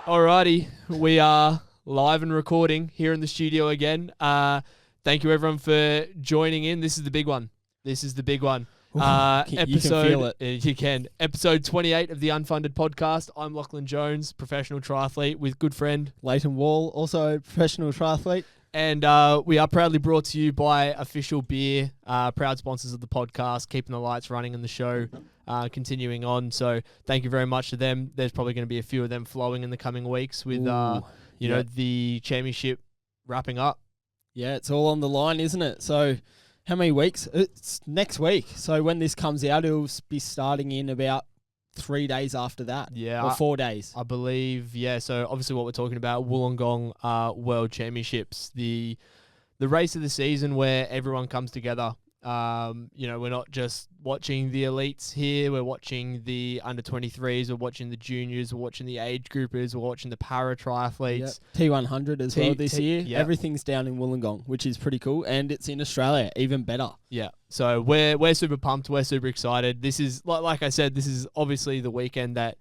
Alrighty, we are live and recording here in the studio again. Thank you everyone for joining in. This is the big one. You can feel it. You can. Episode 28 of the Unfunded podcast. I'm Lachlan Jones, professional triathlete with good friend Lleyton Wall, also professional triathlete. And we are proudly brought to you by Official Beer, proud sponsors of the podcast, keeping the lights running in the show, continuing on. So thank you very much to them. There's probably going to be a few of them flowing in the coming weeks with, know, the championship wrapping up. Yeah, it's all on the line, isn't it? So how many weeks? It's next week. So when this comes out, it'll be starting in about 3 days after that. Yeah. Or 4 days. I believe, yeah. So obviously what we're talking about, Wollongong World Championships, the race of the season where everyone comes together. We're not just watching the elites here. We're watching the under-23s. We're watching the juniors. We're watching the age groupers. We're watching the para-triathletes. Yep. T100 as well this year. Yep. Everything's down in Wollongong, which is pretty cool. And it's in Australia, even better. Yeah. So we're super pumped. We're super excited. This is, like I said, this is obviously the weekend that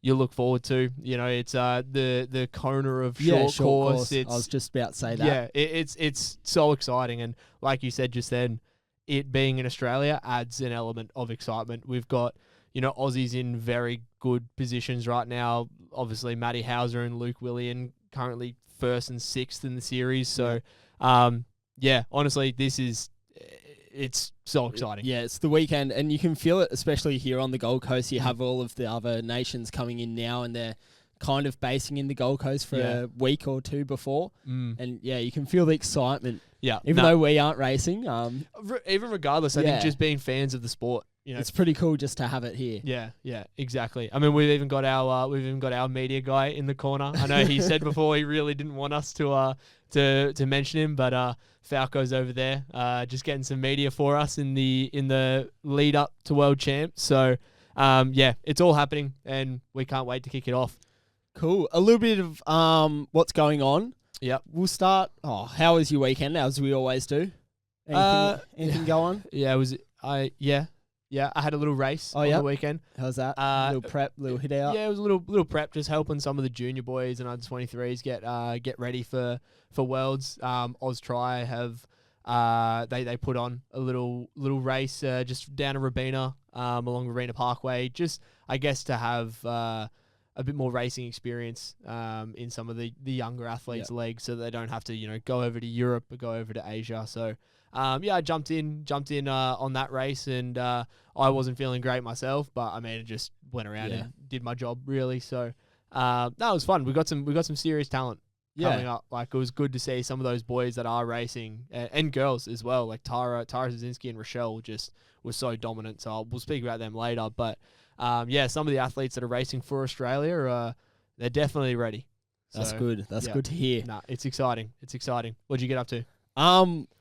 you look forward to. You know, it's the Kona of short course. I was just about to say that. Yeah, it's so exciting. And like you said just then, it being in Australia adds an element of excitement. We've got, Aussies in very good positions right now. Obviously, Matt Hauser and Luke Willian currently 1st and 6th in the series. So, honestly, it's so exciting. Yeah, it's the weekend, and you can feel it, especially here on the Gold Coast. You have all of the other nations coming in now, and they're kind of basing in the Gold Coast for a week or two before. And, you can feel the excitement. Yeah, even though we aren't racing. Even regardless, I think just being fans of the sport, it's pretty cool just to have it here. Yeah, exactly. I mean, we've even got our media guy in the corner. I know he said before he really didn't want us to mention him, but Falco's over there, just getting some media for us in the lead up to World Champs. So, it's all happening, and we can't wait to kick it off. Cool. A little bit of what's going on. Yep. We'll start. How was your weekend? As we always do. Anything go on? I had a little race on the weekend. How's that? Little prep, little hit out. Yeah, it was a little prep, just helping some of the junior boys and under-23s get ready for Worlds. Oz Tri have they put on a little race just down to Robina along Robina Parkway. Just I guess to have a bit more racing experience in some of the younger athletes' legs, so they don't have to go over to Europe or go over to Asia. So I jumped in on that race, and I wasn't feeling great myself, but I mean, I just went around and did my job really. So that was fun. We got some serious talent coming up. Like, it was good to see some of those boys that are racing and girls as well. Like Tara Zazinski and Rochelle just was so dominant. So we'll speak about them later, but. Some of the athletes that are racing for Australia, they're definitely ready. That's good. That's good to hear. Nah, it's exciting. What'd you get up to?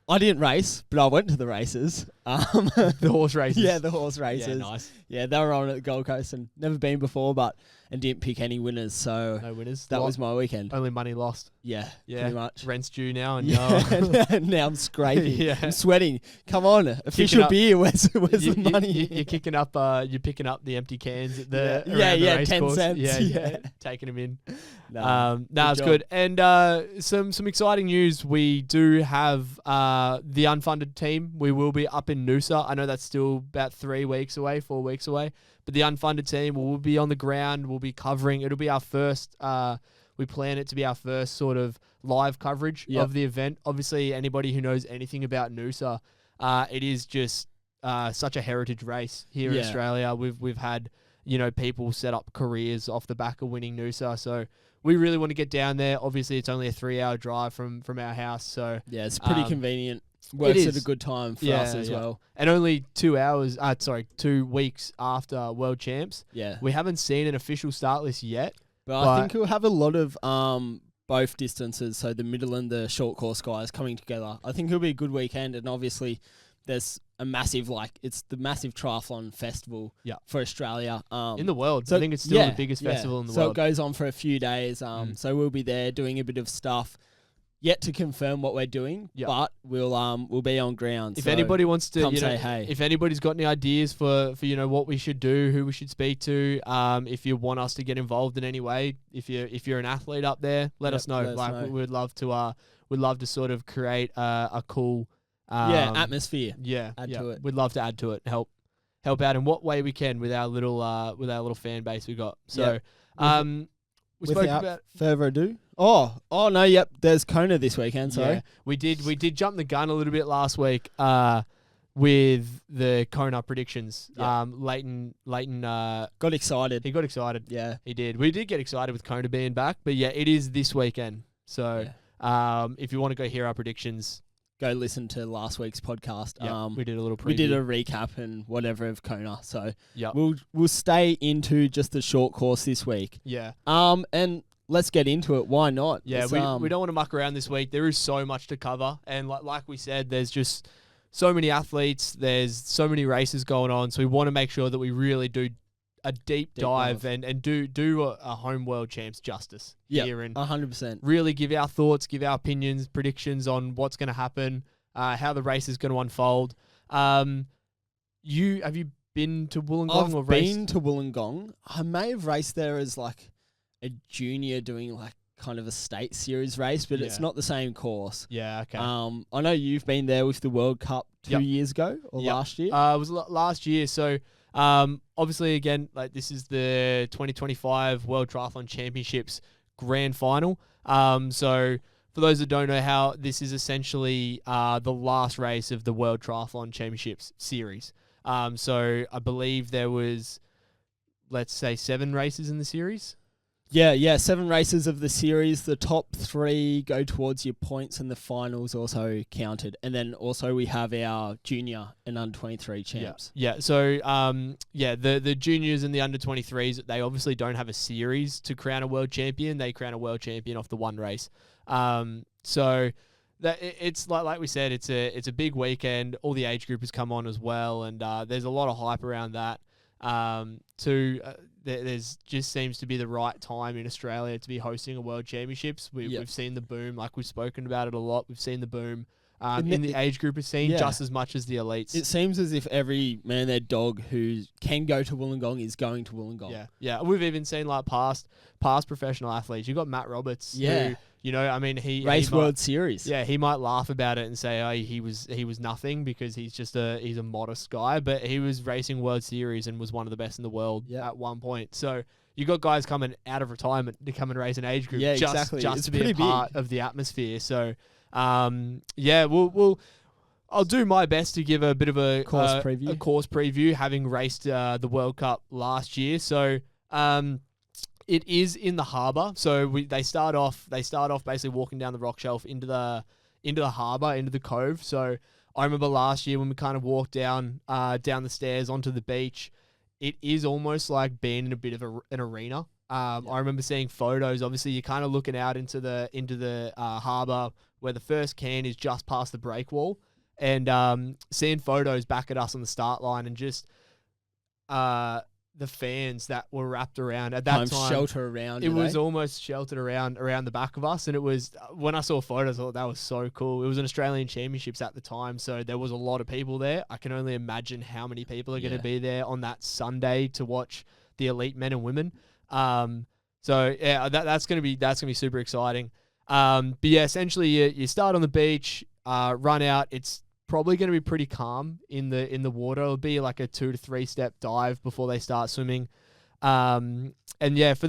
I didn't race, but I went to the races. The horse races. Yeah, the horse races. Yeah, nice. Yeah, they were on at the Gold Coast and never been before, and didn't pick any winners. So no winners. That was my weekend. Only money lost. Yeah, pretty much. Rent's due now, and now I'm scraping. I'm sweating. Come on, official beer. Where's the money? You're kicking up. You're picking up the empty cans at the the 10 course. cents. Yeah, taking them in. It's good. And some exciting news. We do have the Unfunded team. We will be up in Noosa. I know that's still about 4 weeks away, but the Unfunded team will be on the ground. We'll be covering. It'll be our first. We plan it to be our first sort of live coverage of the event. Obviously, anybody who knows anything about Noosa, it is just such a heritage race here in Australia. We've had people set up careers off the back of winning Noosa. So we really want to get down there. Obviously, it's only a 3-hour drive from our house. So it's pretty convenient. Works at a good time for us as well. And only 2 weeks after World Champs. Yeah. We haven't seen an official start list yet. But I think we'll have a lot of both distances, so the middle and the short course guys coming together. I think it'll be a good weekend, and obviously there's a massive, it's the massive triathlon festival for Australia. In the world. So I think it's still the biggest festival in the world. So it goes on for a few days. So we'll be there doing a bit of stuff. yet to confirm what we're doing, but we'll be on ground. If anybody wants to, come say hey. If anybody's got any ideas for what we should do, who we should speak to, if you want us to get involved in any way, if you're an athlete up there, let us know. We'd love to sort of create a cool atmosphere. Add to it. We'd love to add to it. Help out in what way we can with our little fan base we got. So we spoke about further ado. Oh no, yep. There's Kona this weekend. Sorry, yeah, we did jump the gun a little bit last week with the Kona predictions. Lleyton got excited. He got excited. Yeah, he did. We did get excited with Kona being back, but yeah, it is this weekend. So if you want to go hear our predictions, go listen to last week's podcast. We did a little preview. We did a recap and whatever of Kona. So yeah, we'll stay into just the short course this week. Yeah. And let's get into it. Why not? Yeah, we don't want to muck around this week. There is so much to cover, and like we said, there's just so many athletes. There's so many races going on, so we want to make sure that we really do a deep dive and do a home world champs justice here, and 100%. Really give our thoughts, give our opinions, predictions on what's going to happen, how the race is going to unfold. Have you been to Wollongong? I've been to Wollongong. I may have raced there as like a junior doing like kind of a state series race, but it's not the same course. Yeah, okay. I know you've been there with the World Cup 2 years ago or last year. It was last year. So obviously, again, like this is the 2025 World Triathlon Championships grand final. So for those that don't know, how this is essentially the last race of the World Triathlon Championships series. So I believe there was, let's say, 7 races in the series. Yeah, 7 races of the series. The top 3 go towards your points, and the finals also counted. And then also we have our junior and under-23 champs. Yeah. So, the juniors and the under-23s, they obviously don't have a series to crown a world champion. They crown a world champion off the one race. So that it's like we said, it's a big weekend. All the age groupers come on as well, and there's a lot of hype around that. There's just seems to be the right time in Australia to be hosting a World Championships. We've seen the boom, like we've spoken about it a lot. We've seen the boom in the age group scene just as much as the elites. It seems as if every man their dog who can go to Wollongong is going to Wollongong. Yeah. We've even seen like past professional athletes. You got Matt Roberts, who, he race World Series. Yeah, he might laugh about it and say, he was nothing because he's a modest guy, but he was racing World Series and was one of the best in the world at one point. So you got guys coming out of retirement to come and race an age group just to be a part of the atmosphere. So I'll do my best to give a bit of a course preview, having raced the World Cup last year. So it is in the harbour. So they start off basically walking down the rock shelf into the harbour, into the cove. So I remember last year when we kind of walked down the stairs onto the beach, it is almost like being in a bit of an arena. I remember seeing photos. Obviously, you're kind of looking out into the harbour where the first can is just past the break wall, and seeing photos back at us on the start line, and just the fans that were wrapped around at that time. Shelter around. It was almost sheltered around the back of us, and it was, when I saw photos, I thought that was so cool. It was an Australian Championships at the time, so there was a lot of people there. I can only imagine how many people are going to be there on that Sunday to watch the elite men and women. So yeah, that's gonna be super exciting. But yeah, essentially you start on the beach, run out. It's probably going to be pretty calm in the water. It'll be like a 2 to 3 step dive before they start swimming. And yeah, for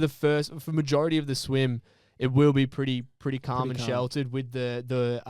majority of the swim, it will be pretty calm and sheltered with the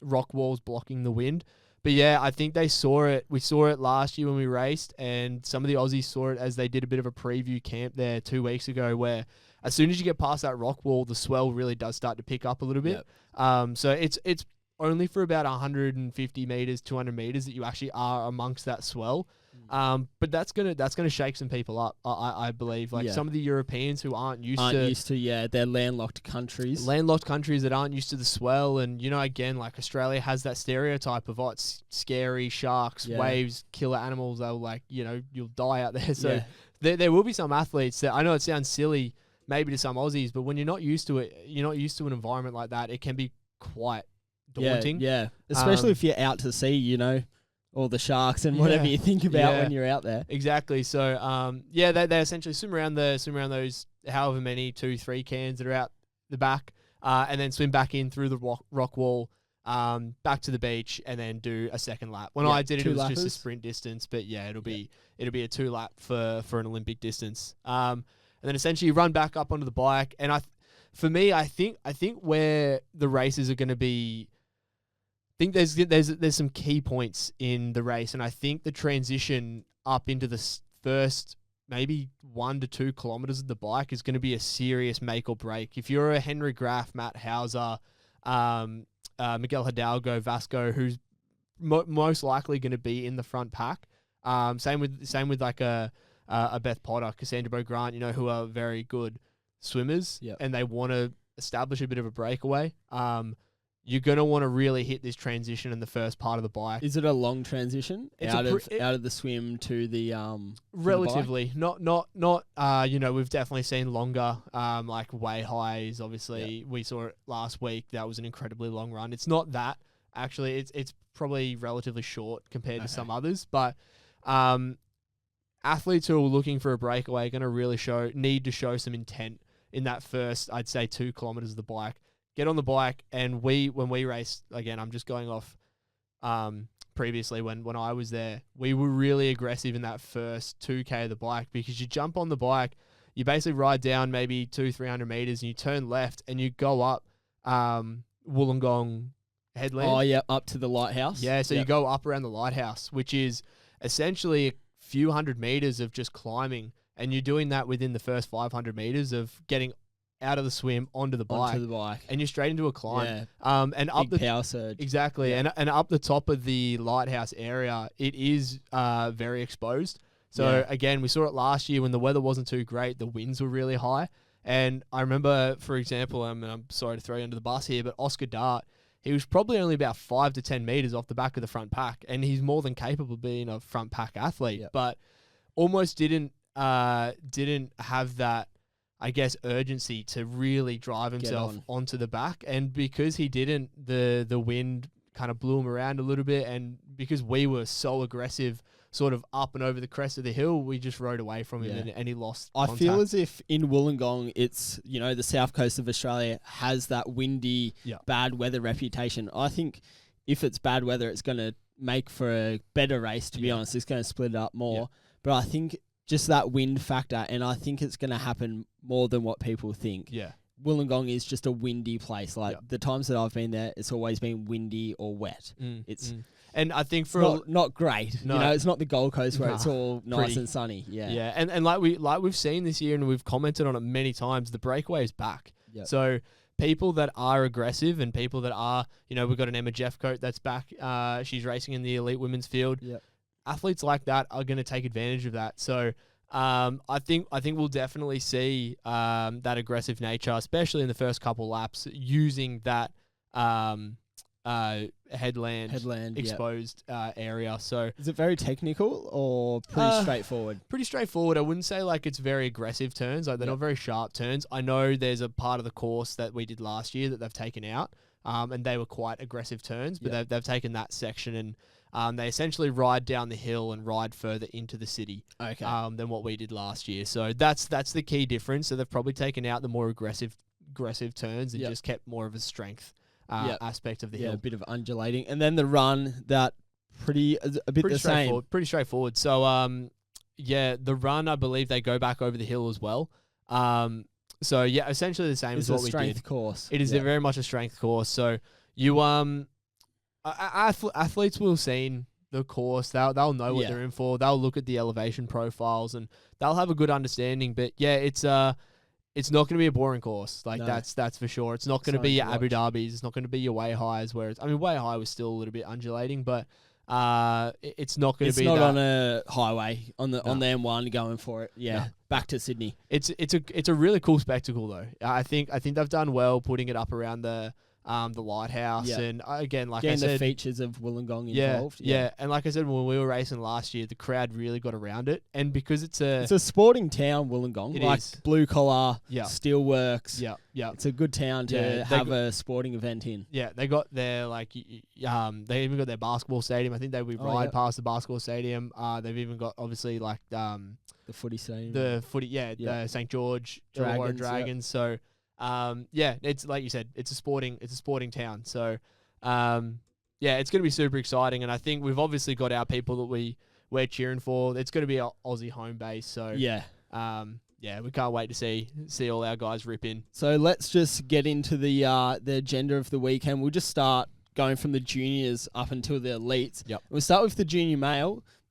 rock walls blocking the wind. But yeah, I think they saw it. We saw it last year when we raced, and some of the Aussies saw it as they did a bit of a preview camp there 2 weeks ago, where as soon as you get past that rock wall, the swell really does start to pick up a little bit. So it's only for about 150 meters, 200 meters that you actually are amongst that swell. But that's gonna shake some people up, I believe. Like some of the Europeans who aren't used to they're landlocked countries that aren't used to the swell, and again, like Australia has that stereotype of it's scary, sharks, waves, killer animals. They'll you'll die out there. So there will be some athletes that, I know it sounds silly maybe to some Aussies, but when you're not used to it, you're not used to an environment like that, it can be quite daunting. Yeah. Especially if you're out to sea, you know, all the sharks and whatever you think about when you're out there. Exactly. So, they essentially swim around those however many 2-3 cans that are out the back, and then swim back in through the rock wall, back to the beach, and then do a second lap. When I did it, it was just a sprint distance, but it'll be a 2 lap for an Olympic distance. And then essentially you run back up onto the bike, and I think where the races are going to be. I think there's some key points in the race, and I think the transition up into the first maybe 1 to 2 kilometers of the bike is going to be a serious make or break. If you're a Henry Graff, Matt Hauser, Miguel Hidalgo, Vasco, who's most likely going to be in the front pack, same with like a Beth Potter, Cassandra Beaugrand, you know, who are very good swimmers, and they want to establish a bit of a breakaway. You're going to want to really hit this transition in the first part of the bike. Is it a long transition out of the swim to the relatively not we've definitely seen longer, like Way High is obviously we saw it last week. That was an incredibly long run. It's not that actually. It's probably relatively short compared to some others, but athletes who are looking for a breakaway are going to really need to show some intent in that first, I'd say, 2 kilometers of the bike. Get on the bike, and when we raced, again, I'm just going off previously when I was there, we were really aggressive in that first 2K of the bike, because you jump on the bike, you basically ride down maybe 200-300 meters, and you turn left, and you go up Wollongong headland. Oh, yeah, up to the lighthouse. Yeah, so you go up around the lighthouse, which is essentially a few hundred meters of just climbing, and you're doing that within the first 500 meters of getting out of the swim onto the bike, and you're straight into a climb. And big up the power surge. Exactly, and up the top of the lighthouse area, it is very exposed. So again, we saw it last year when the weather wasn't too great. The winds were really high, and I remember, for example, I'm sorry to throw you under the bus here, but Oscar Dart, he was probably only about 5 to 10 meters off the back of the front pack, and he's more than capable of being a front pack athlete, but almost didn't have that, I guess, urgency to really drive himself onto the back. And because he didn't, the wind kind of blew him around a little bit, and because we were so aggressive sort of up and over the crest of the hill, we just rode away from him, and he lost contact. I feel as if in Wollongong, it's, you know, the south coast of Australia has that windy, bad weather reputation. I think if it's bad weather, it's going to make for a better race, to be honest. It's going to split it up more. But I think just that wind factor, and I think it's going to happen more than what people think. Yeah. Wollongong is just a windy place. Like the times that I've been there, it's always been windy or wet. And I think for not great. No. You know, it's not the Gold Coast where it's all nice and sunny. Yeah. Yeah. And like we've seen this year, and we've commented on it many times, the breakaway is back. Yep. So people that are aggressive, and people that are, you know, we've got an Emma Jeffcoat that's back. She's racing in the elite women's field. Yep. Athletes like that are going to take advantage of that. So I think we'll definitely see that aggressive nature, especially in the first couple laps, using that headland exposed area. So is it very technical or pretty straightforward? Pretty straightforward. I wouldn't say like it's very aggressive turns. Like they're not very sharp turns. I know there's a part of the course that we did last year that they've taken out, and they were quite aggressive turns, but they've taken that section, and they essentially ride down the hill and ride further into the city than what we did last year. So that's the key difference. So they've probably taken out the more aggressive turns and just kept more of a strength aspect of the hill. A bit of undulating. And then the run, that pretty the same. Pretty straightforward. So, the run, I believe they go back over the hill as well. So, essentially the same as what we did. It's a strength course. It is very much a strength course. So, you athletes will have seen the course. They'll know what they're in for. They'll look at the elevation profiles, and they'll have a good understanding. But, it's not going to be a boring course. Like that's for sure. It's not going to be your Abu Dhabis. It's not going to be your Way Highs. Whereas Way High was still a little bit undulating, but it's not going to be. It's not on a highway on the M1 going for it. Yeah, back to Sydney. It's a really cool spectacle though. I think they've done well putting it up around the the lighthouse, and again, like getting I said, the features of Wollongong involved. Yeah, and like I said, when we were racing last year, the crowd really got around it, and because it's a sporting town, Wollongong, it like is. blue collar, Yeah. steelworks. Yeah, yeah. It's a good town to have a sporting event in. Yeah, they got their they even got their basketball stadium. I think we ride past the basketball stadium. They've even got obviously like the footy stadium. The St. George Dragons. So it's like you said, it's a sporting town. So it's going to be super exciting, and I think we've obviously got our people that we're cheering for. It's going to be our Aussie home base. So we can't wait to see all our guys rip in. So let's just get into the agenda of the weekend. We'll just start going from the juniors up until the elites. Yep. We'll start with the junior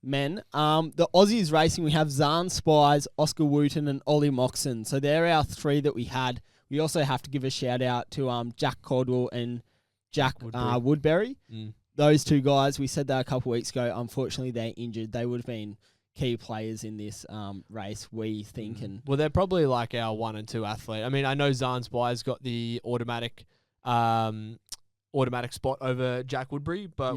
men. The Aussies racing, we have Zahn Spies, Oscar Wooten, and Ollie Moxon. So they're our three that we had. We also have to give a shout out to Jack Caldwell and Jack Woodbury. Those two guys, we said that a couple of weeks ago. Unfortunately, they're injured. They would have been key players in this race, we think. And well, they're probably like our 1 and 2 athlete. I mean, I know Zahn Spies got the automatic spot over Jack Woodbury, but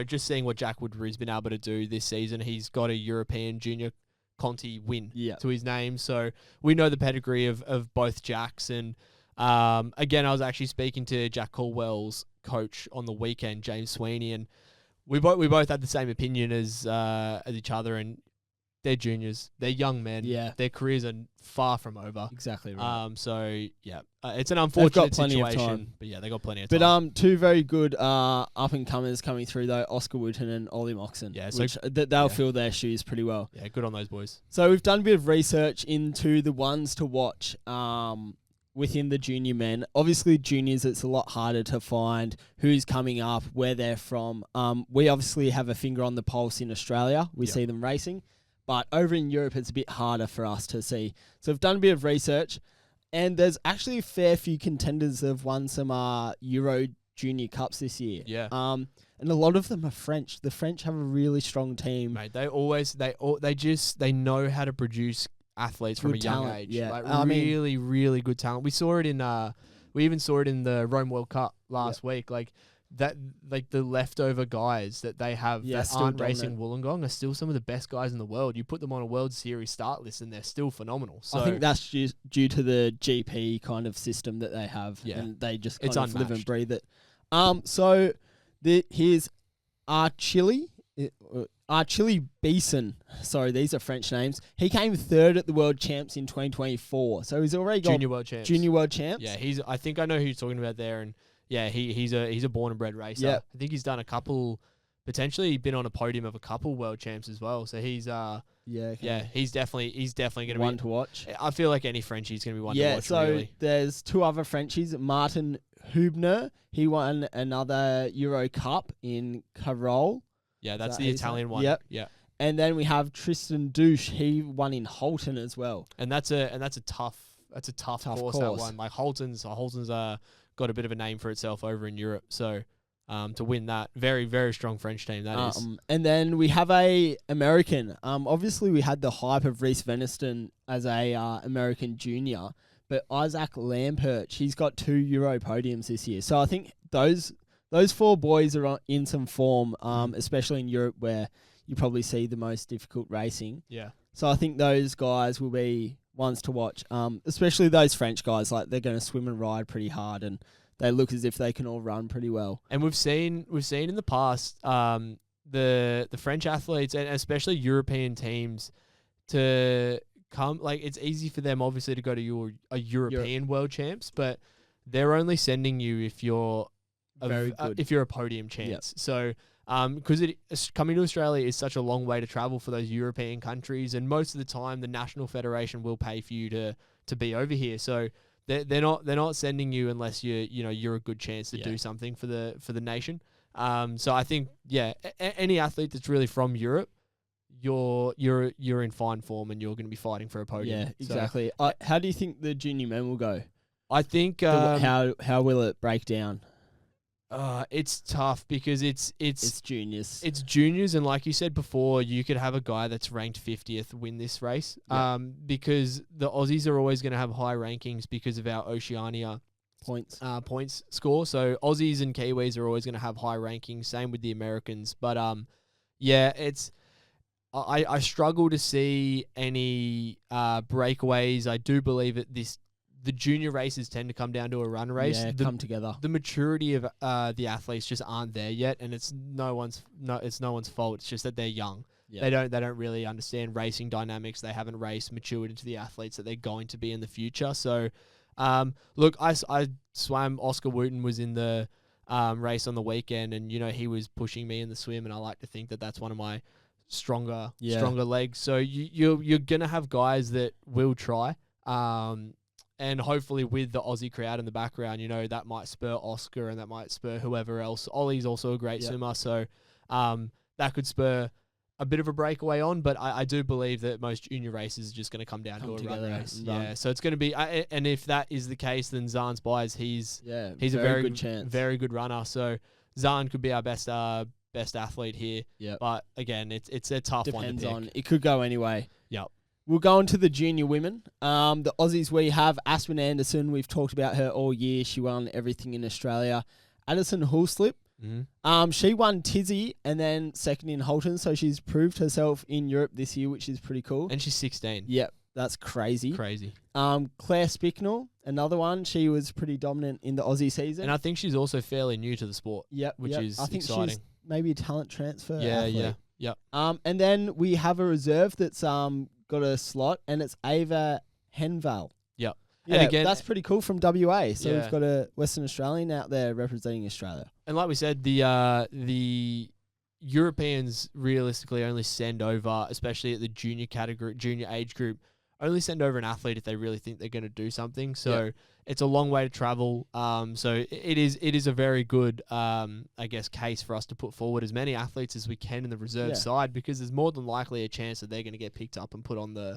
just seeing what Jack Woodbury's been able to do this season, he's got a European Junior Conti win to his name. So we know the pedigree of both Jacks. And again, I was actually speaking to Jack Caldwell's coach on the weekend, James Sweeney, and we both had the same opinion as each other. And they're juniors, they're young men. Yeah, their careers are far from over. Exactly right. It's an unfortunate situation. Of time. But they got plenty of time. But two very good up and comers coming through though, Oscar Wooten and Ollie Moxon. Yeah, so they'll fill their shoes pretty well. Yeah, good on those boys. So we've done a bit of research into the ones to watch within the junior men. Obviously, juniors, it's a lot harder to find who's coming up, where they're from. We obviously have a finger on the pulse in Australia. We see them racing. But over in Europe, it's a bit harder for us to see. So we've done a bit of research, and there's actually a fair few contenders that have won some Euro Junior Cups this year. Yeah. And a lot of them are French. The French have a really strong team. Mate, they know how to produce athletes from a young age. Yeah. Like really good talent. We saw it we even saw it in the Rome World Cup last week. Like that, like the leftover guys that they have that aren't racing Wollongong are still some of the best guys in the world. You put them on a World Series start list and they're still phenomenal. So I think that's due to the GP kind of system that they have, and they just kind of live and breathe it. So here's Archili Beeson. Sorry, these are French names. He came third at the World Champs in 2024. So he's already got Junior World Champs. Yeah, I think I know who you're talking about there, and yeah, he's a born and bred racer. Yep. I think he's done a couple, potentially been on a podium of a couple World Champs as well. So he's he's definitely going to be one to watch. I feel like any Frenchie's going to be one to watch. So really. There's two other Frenchies. Martin Hubner, he won another Euro Cup in Carole. Yeah, that's the Italian one. Yep. Yeah. And then we have Tristan Douche. He won in Halton as well. And that's a tough course. That one. Like Halton's got a bit of a name for itself over in Europe. So to win that, very, very strong French team that is. And then we have a American. Obviously we had the hype of Reese Veniston as a American junior, but Isaac Lamperch, he's got 2 Euro podiums this year. So I think those 4 boys are in some form, especially in Europe where you probably see the most difficult racing. Yeah. So I think those guys will be ones to watch, especially those French guys. Like they're going to swim and ride pretty hard, and they look as if they can all run pretty well. And we've seen in the past the French athletes and especially European teams to come. Like it's easy for them obviously to go to a European World Champs, but they're only sending you if you're if you're a podium chance. Yep. So because coming to Australia is such a long way to travel for those European countries, and most of the time the national federation will pay for you to be over here. So they're not sending you unless you're a good chance to do something for the nation. So I think any athlete that's really from Europe, you're in fine form and you're going to be fighting for a podium. Yeah, exactly. So, how do you think the junior men will go? I think how will it break down? It's tough because it's juniors. It's juniors, and like you said before, you could have a guy that's ranked 50th win this race. Because the Aussies are always going to have high rankings because of our Oceania points. score. So Aussies and Kiwis are always going to have high rankings. Same with the Americans. But yeah, it's I struggle to see any breakaways. I do believe that the junior races tend to come down to a run race. Yeah, come together. The maturity of the athletes just aren't there yet, and it's no one's fault. It's just that they're young. Yeah. They don't really understand racing dynamics. They haven't matured into the athletes that they're going to be in the future. So, look, I swam. Oscar Wooten was in the race on the weekend, and he was pushing me in the swim, and I like to think that that's one of my stronger legs. So you're gonna have guys that will try, and hopefully with the Aussie crowd in the background, that might spur Oscar and that might spur whoever else. Ollie's also a great swimmer, so that could spur a bit of a breakaway on. But I do believe that most junior races are just going to come down to a run race. Yeah, so it's going to be, and if that is the case, then Zahn Spies, he's a very good chance, very good runner. So Zahn could be our best athlete here. Yeah, but again, it's a tough one to pick. Depends on, it could go anyway. Yep. We'll go on to the junior women. The Aussies, we have Aspen Anderson. We've talked about her all year. She won everything in Australia. Addison Hullslip. Mm-hmm. She won Tizzy and then second in Holton, so she's proved herself in Europe this year, which is pretty cool. And she's 16. Yep, that's crazy. Crazy. Claire Spicknell, another one. She was pretty dominant in the Aussie season. And I think she's also fairly new to the sport. Yep, which is I think exciting. She's maybe a talent transfer athlete. Yeah. And then we have a reserve that's got a slot, and it's Ava Henval. Yep. Yeah, and again, that's pretty cool from WA. So we've got a Western Australian out there representing Australia. And like we said, the Europeans realistically only send over, especially at the junior age group, only send over an athlete if they really think they're going to do something. So it's a long way to travel. So it is a very good, I guess, case for us to put forward as many athletes as we can in the reserve side, because there's more than likely a chance that they're going to get picked up and put on the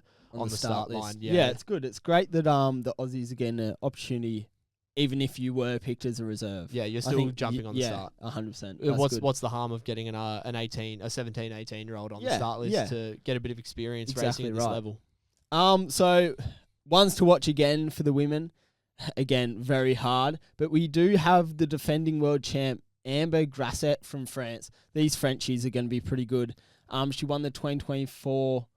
start line. Yeah, it's good. It's great that the Aussies are getting an opportunity, even if you were picked as a reserve. Yeah, you're still jumping on the start. 100%. What's the harm of getting a 17, 18-year-old on the start list to get a bit of experience racing at this level? So ones to watch again for the women. Again, very hard. But we do have the defending world champ, Amber Grasset from France. These Frenchies are going to be pretty good. She won the 2024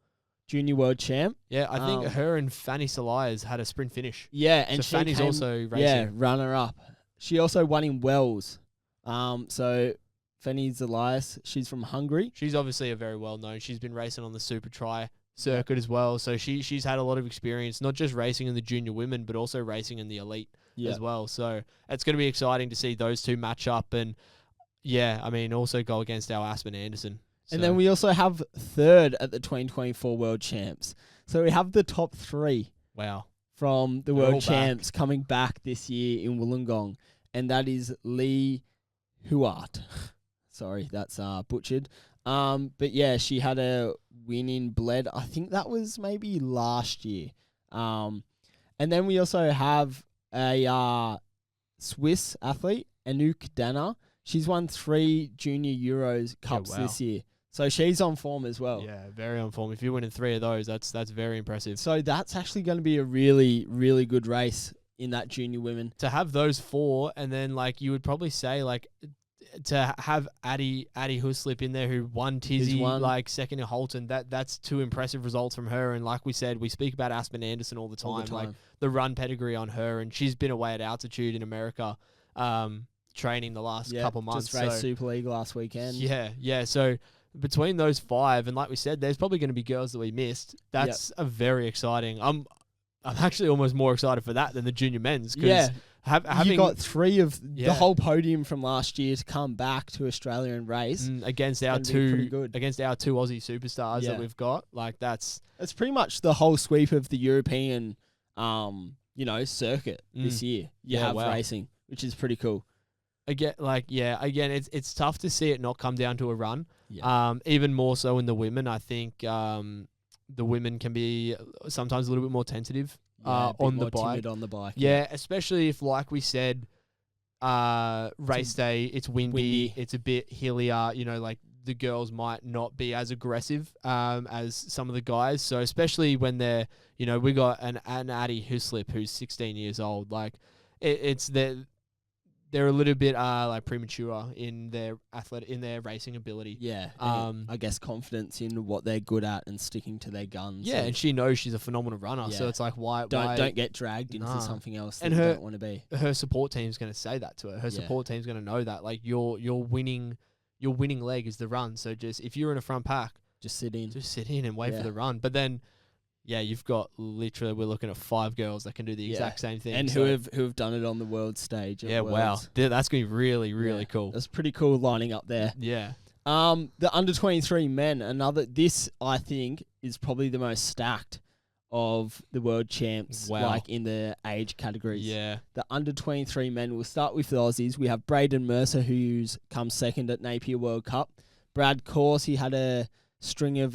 Junior World Champ. Yeah, I think her and Fanny Salayas had a sprint finish. Yeah, and so Fanny's also racing. Yeah, runner-up. She also won in Wells. So Fanny Zalias, she's from Hungary. She's obviously a very well-known. She's been racing on the Super Tri circuit as well. So she's had a lot of experience, not just racing in the junior women, but also racing in the elite as well. So it's going to be exciting to see those two match up and, also go against our Aspen Anderson. So. And then we also have third at the 2024 World Champs. So we have the top three. Wow. From the World Champs coming back this year in Wollongong. And that is Lee Huart. Sorry, that's butchered. But yeah, she had a win in Bled. I think that was maybe last year. And then we also have a Swiss athlete, Anouk Danner. She's won 3 Junior Euros Cups this year. So she's on form as well. Yeah, very on form. If you're winning 3 of those, that's very impressive. So that's actually going to be a really, really good race in that junior women. To have those 4, and then you would probably say to have Addie Huslip in there who won Tizzy, second in Holton, that's 2 impressive results from her. And like we said, we speak about Aspen Anderson all the time. Like the run pedigree on her, and she's been away at altitude in America, training the last couple months. Just raced Super League last weekend. Yeah. So between those 5, and like we said, there's probably going to be girls that we missed. That's a very exciting. I'm actually almost more excited for that than the junior men's. Yeah. You got 3 of the whole podium from last year to come back to Australia and race against our 2 Aussie superstars that we've got. It's pretty much the whole sweep of the European, circuit this year. You have racing, which is pretty cool. Again, it's tough to see it not come down to a run. Yeah. Even more so in the women. I think the women can be sometimes a little bit more tentative. On the bike. Yeah, especially if, like we said, race day, it's windy, it's a bit hillier, the girls might not be as aggressive as some of the guys. So especially when they're, we got an Addie Huslip who's 16 years old. it's they're a little bit like premature in their racing ability. Yeah. I guess confidence in what they're good at and sticking to their guns. Yeah, and she knows she's a phenomenal runner, so Yeah. it's like why don't get dragged into something else that And you her- don't want to be. her support team's going to say that to her. Her Yeah. support team's going to know that like your winning leg is the run. So just if you're in a front pack, Just sit in. just sit in and wait Yeah. for the run. But then, yeah, you've got literally we're looking at 5 girls that can do the exact same thing, And so- who have done it on the world stage. at yeah, wow, Worlds. that's going to be really Yeah. cool. That's pretty cool lining up there. Yeah, The under 23 men, this I think is probably the most stacked of the world champs, Wow. like in the age categories. yeah, The under 23 men, we'll start with the Aussies. We have Braden Mercer, who's come second at Napier World Cup. Brad Course, he had a string of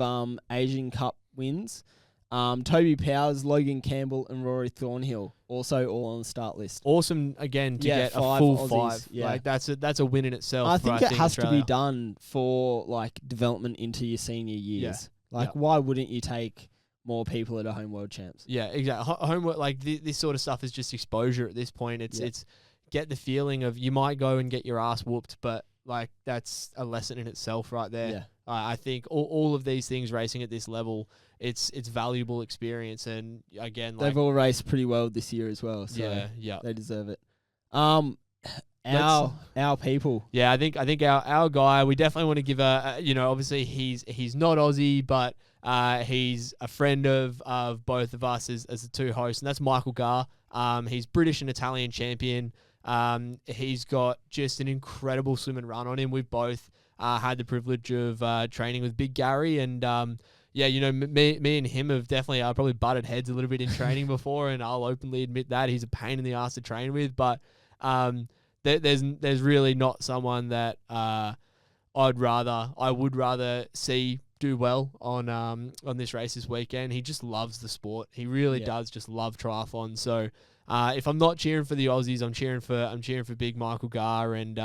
Asian Cup wins. Toby Powers, Logan Campbell, and Rory Thornhill, also all on the start list. awesome again to get a 5 full Aussies, 5. yeah. Like that's a win in itself. I think it has to Australia. be done for like development into your senior years. Like, Yeah. why wouldn't you take more people at a home world champs? Yeah, exactly. Homework, like this sort of stuff is just exposure at this point. It's get the feeling of you might go and get your ass whooped, but like that's a lesson in itself right there. Yeah. I think all of these things racing at this level, it's valuable experience, and again, like They've all raced pretty well this year as well, so yeah. they deserve it. Our people. Yeah, I think our guy, we definitely want to give obviously he's not Aussie, but he's a friend of both of us as the two hosts, and that's Michael Garr. He's British and Italian champion. He's got just an incredible swim and run on him. We've both had the privilege of training with Big Gary, and me and him have definitely probably butted heads a little bit in training before, and I'll openly admit that he's a pain in the ass to train with, but there's really not someone that I would rather see do well on this race this weekend. He just loves the sport. He really does just love triathlon. So if I'm not cheering for the Aussies, I'm cheering for Big Michael Garr, and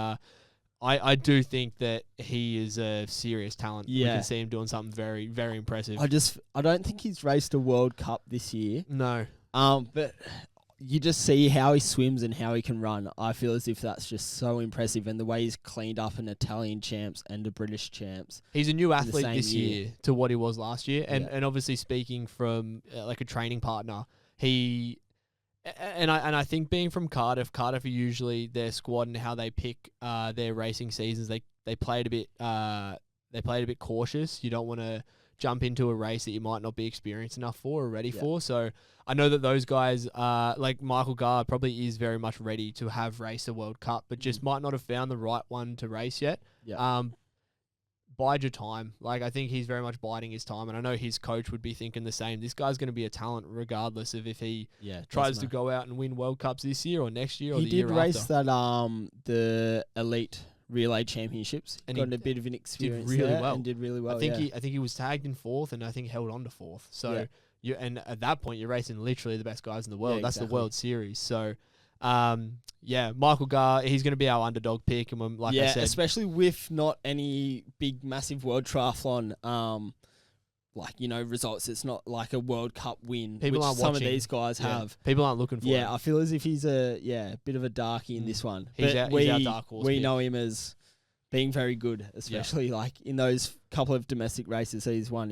I do think that he is a serious talent. Yeah. We can see him doing something very, very impressive. I don't think he's raced a World Cup this year. No. But you just see how he swims and how he can run. I feel as if that's just so impressive, and the way he's cleaned up an Italian champs and a British champs. He's a new athlete same this year. year to what he was last year, and obviously speaking from like a training partner, I think being from Cardiff are usually their squad and how they pick their racing seasons. They play it a bit cautious. You don't want to jump into a race that you might not be experienced enough for or ready for. So I know that those guys, like Michael Garr, probably is very much ready to have raced a World Cup, but just might not have found the right one to race yet. Yeah. Bide your time. Like, I think he's very much biding his time, and I know his coach would be thinking the same. This guy's going to be a talent regardless of if he tries to go out and win World Cups this year or next year or the year after. He did race that the elite relay championships, and got a bit of an experience really there well. and did really well. I think he was tagged in 4th, and I think held on to 4th. So and at that point you're racing literally the best guys in the world. Yeah, That's exactly. the World Series. So Michael Garr, he's going to be our underdog pick, and I said, especially with not any big massive World Triathlon results. It's not like a World Cup win, People which aren't some watching. of these guys have. people aren't looking for him. I feel as if he's a bit of a darkie in this one. He's But our dark horse we pick. know him as being very good, especially like in those couple of domestic races he's won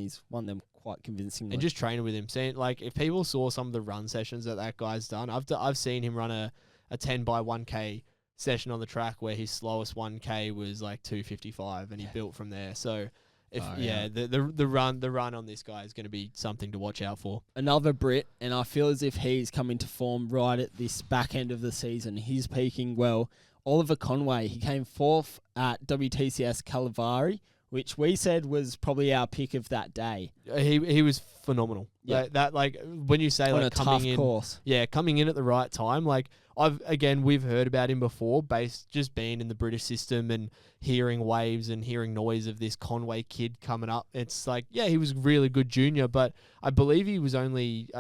them quite convincingly. And just training with him, seeing like if people saw some of the run sessions that guy's done, I've seen him run a 10 by 1K session on the track where his slowest 1K was like 2:55, and he built from there. So the run on this guy is going to be something to watch out for. Another Brit, and I feel as if he's come into form right at this back end of the season. He's peaking well. Oliver Conway, he came 4th at WTCS Kalahari, which we said was probably our pick of that day. He was phenomenal. Yeah. Like when you say on like a coming tough in, course. coming in at the right time. Like we've heard about him before, based just being in the British system and hearing waves and hearing noise of this Conway kid coming up. It's like, he was really good junior, but I believe he was only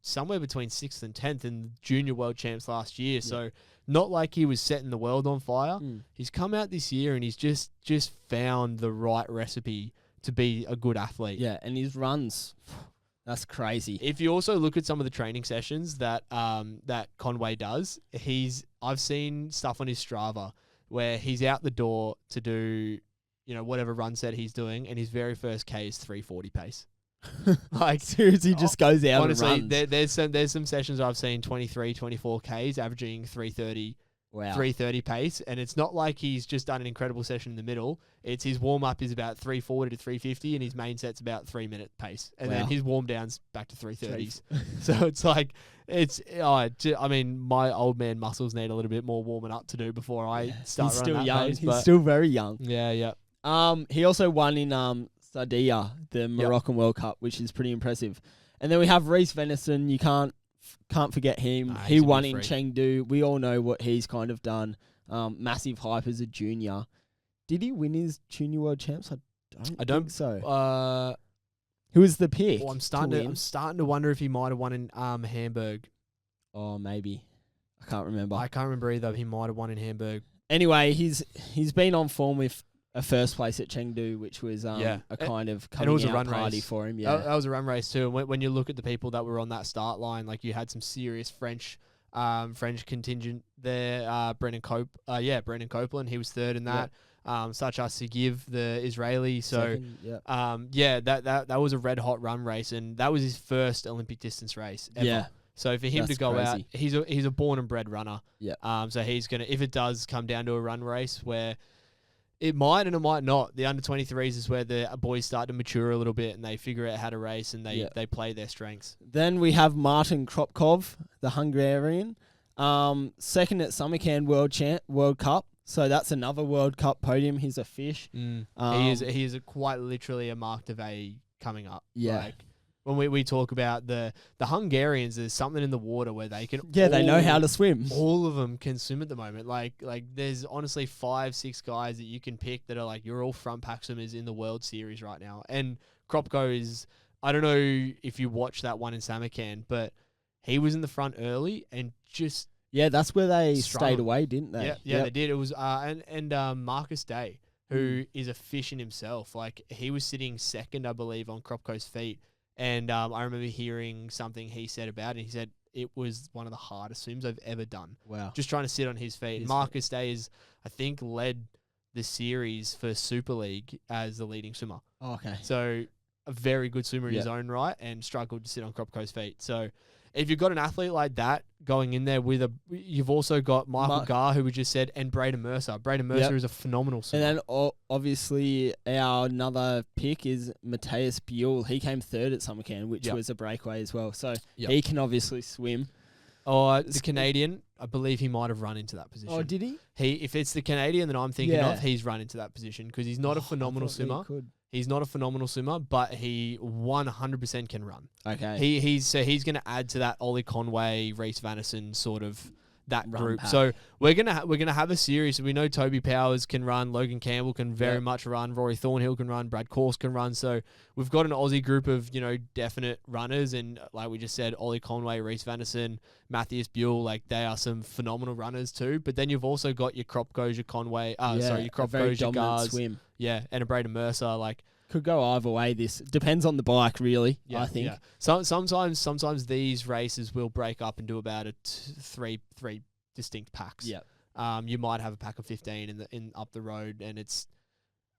somewhere between 6th and 10th in Junior World Champs last year. So not like he was setting the world on fire. He's come out this year and he's just found the right recipe to be a good athlete. Yeah, and his runs, That's crazy. If you also look at some of the training sessions that that Conway does, I've seen stuff on his Strava where he's out the door to do, whatever run set he's doing, and his very first K is 3:40 pace. Like Seriously, just goes out honestly, and runs. there's some sessions I've seen 23, 24 Ks averaging 3:30. Wow. 3:30 pace, and it's not like he's just done an incredible session in the middle. It's his warm up is about 3:40 to 3:50, and his main set's about 3-minute pace, and then his warm down's back to 3:30s. So it's like my old man muscles need a little bit more warming up to do before I start He's running still that young. pace. He's still very young. Yeah. He also won in Sardinia, the Moroccan World Cup, which is pretty impressive. And then we have Reece Venison. You can't forget him. Nah, he he's a won big in freak. Chengdu. We all know what he's kind of done. Massive hype as a junior. Did he win his Junior World Champs? I don't think so. Who was the pick? I'm starting to wonder if he might have won in Hamburg. Oh, maybe. I can't remember. I can't remember either. He might have won in Hamburg. Anyway, he's been on form with a first place at Chengdu, which was a kind of coming it was out a run party race for him. That was a run race too. And when you look at the people that were on that start line, like you had some serious French contingent there. Brendan Copeland, he was third in that. Such as Sigiv, the Israeli. So Second, that was a red hot run race, and that was his first Olympic distance race ever. Yeah. So for him That's to go out, crazy. he's a born and bred runner. Yeah. So he's gonna, if it does come down to a run race where it might and it might not. The under-23s is where the boys start to mature a little bit and they figure out how to race and they play their strengths. Then we have Martin Kropkov, the Hungarian, second at Samarkand World Cup. So that's another World Cup podium. He's a fish. He is quite literally a Mark DeVay coming up. Yeah. Like, when we talk about the Hungarians, there's something in the water where they can. Yeah, they know how to swim. All of them can swim at the moment. Like there's honestly 5-6 guys that you can pick that are like you're all front pack swimmers in the World Series right now. And Kropko is, I don't know if you watched that one in Samarkand, but he was in the front early and just that's where they strung stayed him. away, didn't they? Yeah, they did. It was Marcus Day, who is a fish in himself. Like he was sitting second, I believe, on Kropko's feet. And I remember hearing something he said about it. He said it was one of the hardest swims I've ever done. Wow. Just trying to sit on his feet. Marcus Day is, I think, led the series for Super League as the leading swimmer. Oh, okay. So a very good swimmer in his own right and struggled to sit on Kropko's feet. So if you've got an athlete like that going in there you've also got Michael Garr, who we just said, and Braden Mercer. Braden Mercer is a phenomenal swimmer. And then obviously our another pick is Matthias Buell. He came third at Samarkand, which was a breakaway as well. So he can obviously swim. The Canadian, I believe he might have run into that position. Oh, did he? If it's the Canadian that I'm thinking of, he's run into that position because he's not a phenomenal swimmer. He's not a phenomenal swimmer, but he 100% can run. Okay. He's going to add to that Ollie Conway, Reece Vanison sort of that Run group. pack. So we're gonna have a series. We know Toby Powers can run, Logan Campbell can very much run, Rory Thornhill can run, Brad Course can run. So we've got an Aussie group of definite runners, and like we just said, Ollie Conway, Reece Vanison, Matthias Buell, like they are some phenomenal runners too. But then you've also got your Kropkos, your Conway, your Kropkos, your Gars, swim. and a Braden Mercer, like. Could go either way. This depends on the bike, really. I think. Yeah. Sometimes these races will break up into about three distinct packs. Yeah. You might have a pack of 15 in up the road, and it's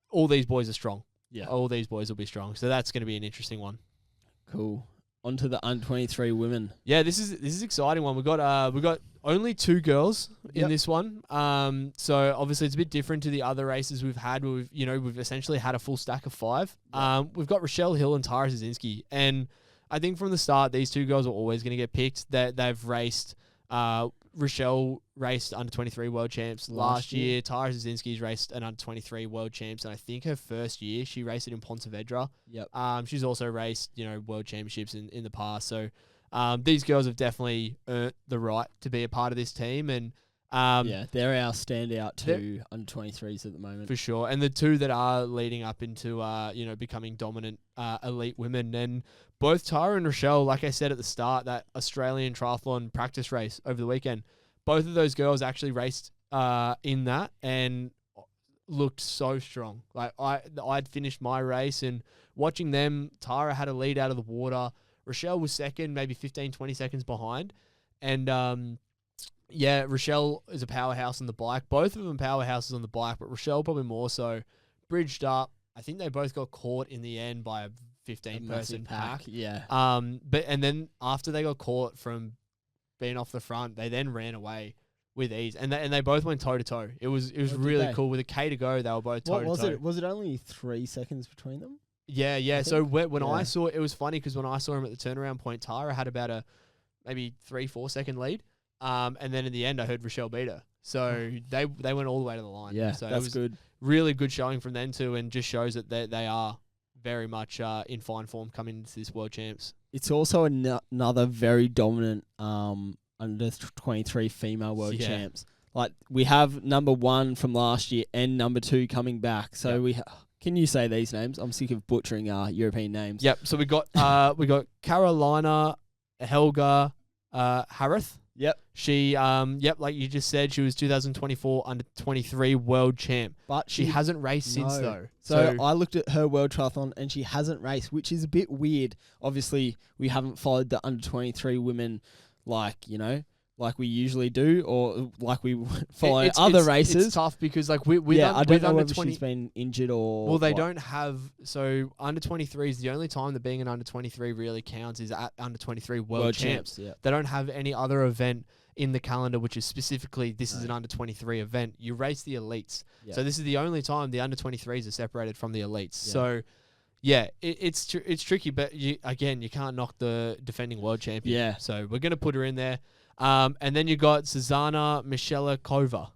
all these boys are strong. Yeah. All these boys will be strong. So that's going to be an interesting one. Cool. On to the under-23 women. Yeah, this is an exciting one. We got only 2 girls in this one. So obviously it's a bit different to the other races we've had. We've essentially had a full stack of 5. We've got Rochelle Hill and Tara Zazinski, and I think from the start these 2 girls are always going to get picked. They've raced. Rochelle raced under-23 World Champs last year. Tara Zazinski's raced an under-23 World Champs, and I think her first year she raced it in Pontevedra. Yep. She's also raced, World Championships in the past. So these girls have definitely earned the right to be a part of this team, and they're our standout 2 under-23s at the moment for sure. And the 2 that are leading up into becoming dominant elite women, and both Tara and Rochelle, like I said at the start, that Australian triathlon practice race over the weekend, both of those girls actually raced in that and looked so strong. Like I'd finished my race and watching them, Tara had a lead out of the water. Rochelle was second, maybe 15, 20 seconds behind. And yeah, Rochelle is a powerhouse on the bike. Both of them powerhouses on the bike, but Rochelle probably more so. Bridged up. I think they both got caught in the end by a 15-person pack. Yeah. And then after they got caught from being off the front, they then ran away with ease, and they both went toe to toe. It was really cool. With a K to go, they were both toe to toe. Was it? Was it only 3 seconds between them? Yeah. So when I saw it, was funny because when I saw him at the turnaround point, Tara had about a maybe 3-4 second lead. And then in the end, I heard Rochelle beat her. So they went all the way to the line. Yeah, so that's it was good. Really good showing from them too, and just shows that they are very much in fine form coming into this World Champs. It's also another very dominant under 23 female World Champs. Like, we have number 1 from last year and number 2 coming back. So can you say these names? I'm sick of butchering European names. Yep. So we got Carolina Helga Harith. Yep. She like you just said, she was 2024 under 23 world champ. But she hasn't raced since though. So I looked at her World Triathlon and she hasn't raced, which is a bit weird. Obviously, we haven't followed the under 23 women like we usually do, or like we follow other races. It's tough because like I don't know whether she's been injured or. Well, they don't have under 23 is the only time that being an under 23 really counts is at under 23 World Champs. Yeah. They don't have any other event in the calendar which is specifically this is an under 23 event. You race the elites, so this is the only time the under 23s are separated from the elites. Yeah. So. Yeah, it's tricky, but you can't knock the defending world champion. Yeah. So we're gonna put her in there. And then you got Zuzana Michela-Kova,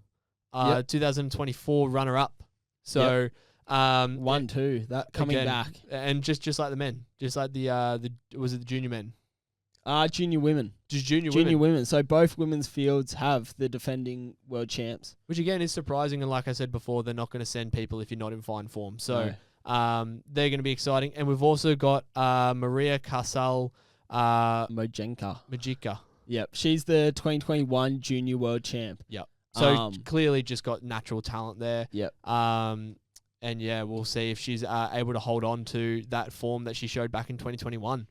2024 runner-up. So 1-2 that coming back, and just like the men, just like the was it the junior men? Junior women, just junior women. So both women's fields have the defending world champs, which again is surprising. And like I said before, they're not going to send people if you're not in fine form. So. No. They're going to be exciting. And we've also got Maria Casal Mojica. Yep. She's the 2021 Junior World Champ. Yep. So clearly just got natural talent there. Yep. And yeah, we'll see if she's able to hold on to that form that she showed back in 2021.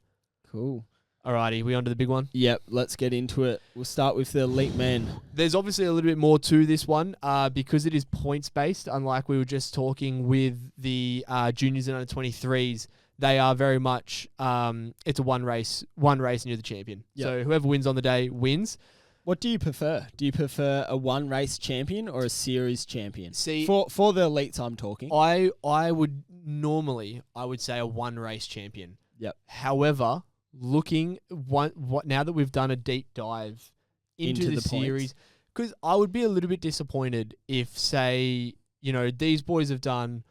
Cool. Alrighty, we on to the big one? Yep, let's get into it. We'll start with the elite men. There's obviously a little bit more to this one because it is points-based, unlike we were just talking with the juniors and under-23s. They are very much, it's a one race and you're the champion. Yep. So whoever wins on the day wins. What do you prefer? Do you prefer a one-race champion or a series champion? See, for the elites I'm talking. I would say a one-race champion. Yep. However... now that we've done a deep dive into the series, because I would be a little bit disappointed if, say, these boys have done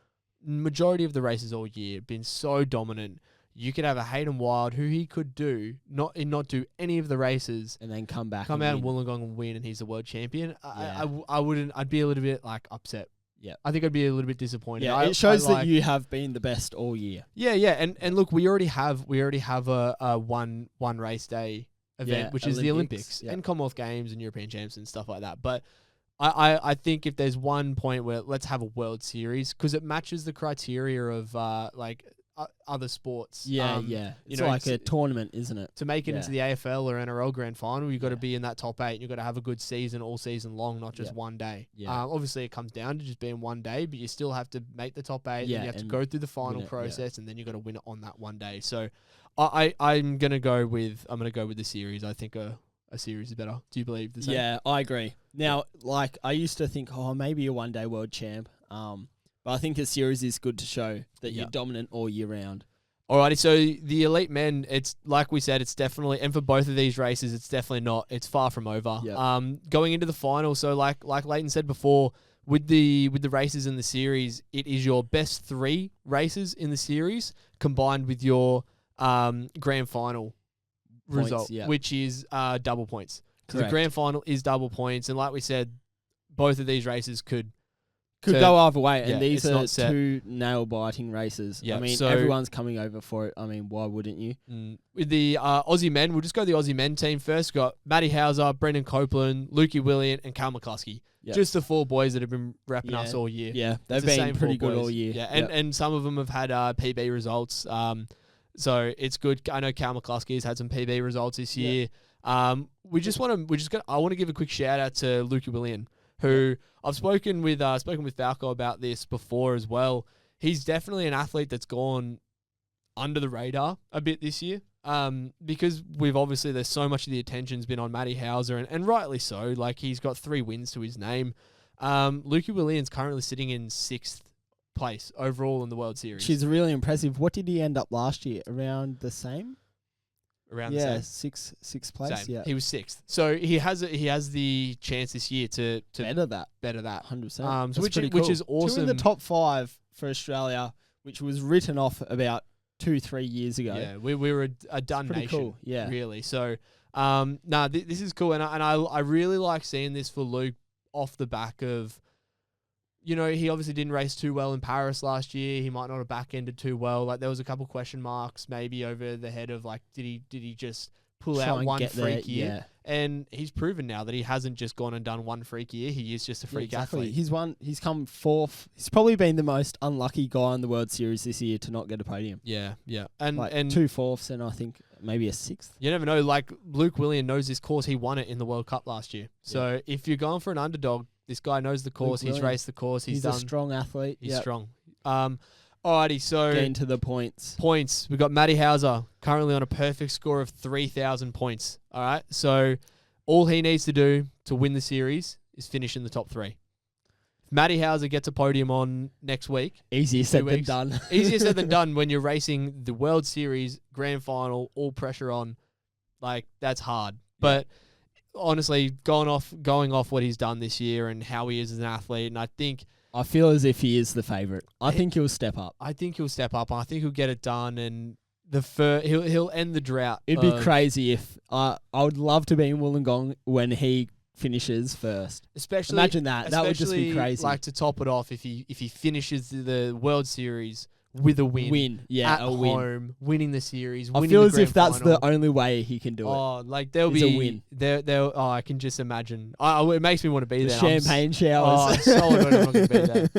majority of the races all year, been so dominant. You could have a Hayden Wilde who he could not do any of the races and then come out in Wollongong and win, and he's the world champion. Yeah. I wouldn't. I'd be a little bit upset. Yeah, I think I'd be a little bit disappointed. Yeah, it shows that you have been the best all year. Yeah, and look, we already have a one race day event, which is the Olympics and Commonwealth Games and European Champs and stuff like that. But I think if there's one point where let's have a World Series because it matches the criteria of other sports. It's like a tournament, isn't it? To make it into the AFL or NRL grand final, you've got to be in that top 8. You've got to have a good season all season long, not just one day. Obviously, it comes down to just being one day, but you still have to make the top 8. Then you have to go through the final process, and then you got to win it on that one day. So, I'm gonna go with the series. I think a series is better. Do you believe the same? Yeah, I agree. Now, I used to think, maybe a one day world champ. But I think a series is good to show that you're dominant all year round. Alrighty, so the elite men, it's like we said, it's definitely, and for both of these races, it's definitely not. It's far from over. Yep. Going into the final, so like Lleyton said before, with the races in the series, it is your best 3 races in the series combined with your grand final result, which is double points. So the grand final is double points, and like we said, both of these races could go either way, and these are 2 nail-biting races. Yeah, I mean, everyone's coming over for it. I mean, why wouldn't you? With the Aussie men, we'll just go the Aussie men team first. We've got Matty Hauser, Brendan Copeland, Lukey Willian, and Cal McCluskey. Yep. Just the 4 boys that have been repping us all year. Yeah, they've been pretty good all year. Yeah, and some of them have had PB results. So it's good. I know Cal McCluskey has had some PB results this year. I want to give a quick shout out to Lukey Willian, who I've spoken with Falco about this before as well. He's definitely an athlete that's gone under the radar a bit this year. Because there's so much of the attention's been on Matty Hauser, and rightly so. Like, he's got 3 wins to his name. Lukey Willian's currently sitting in 6th place overall in the World Series. She's really impressive. What did he end up last year? Around the same? Around the same. Sixth place. Same. Yeah, he was 6th. So he has the chance this year to better that. 100%. So which is awesome. 2 in the top 5 for Australia, which was written off about 2-3 years ago. Yeah, we were a done pretty nation. Cool. Yeah, really. So, this is cool, and I really like seeing this for Luke off the back of, he obviously didn't race too well in Paris last year. He might not have back-ended too well. Like, there was a couple question marks maybe over the head of, like, did he just pull out one freak year? Yeah. And he's proven now that he hasn't just gone and done one freak year. He is just a freak athlete. He's come 4th. He's probably been the most unlucky guy in the World Series this year to not get a podium. Yeah. And 2 4ths and I think maybe a 6th. You never know. Like, Luke Willian knows this course. He won it in the World Cup last year. So if you're going for an underdog, this guy knows the course. He's raced the course. He's a strong athlete. He's strong. Alrighty, so getting to the points. We've got Matty Hauser currently on a perfect score of 3,000 points. All right, so all he needs to do to win the series is finish in the top 3. If Matty Hauser gets a podium on next week, easier said than done. Easier said than done when you're racing the World Series Grand Final, all pressure on. Like, that's hard. Yeah. But honestly, going off what he's done this year and how he is as an athlete, and I feel as if he is the favourite. I think he'll step up. I think he'll get it done, and he'll end the drought. It'd be crazy if I would love to be in Wollongong when he finishes first. Imagine that. That would just be crazy. Like, to top it off, if he finishes the World Series with a win. At home, winning the series. I feel as if that's the only way he can do it. Oh, like there'll be a win. There. Oh, I can just imagine. It makes me want to be there. Champagne showers. I'm so annoyed I'm not going to be there.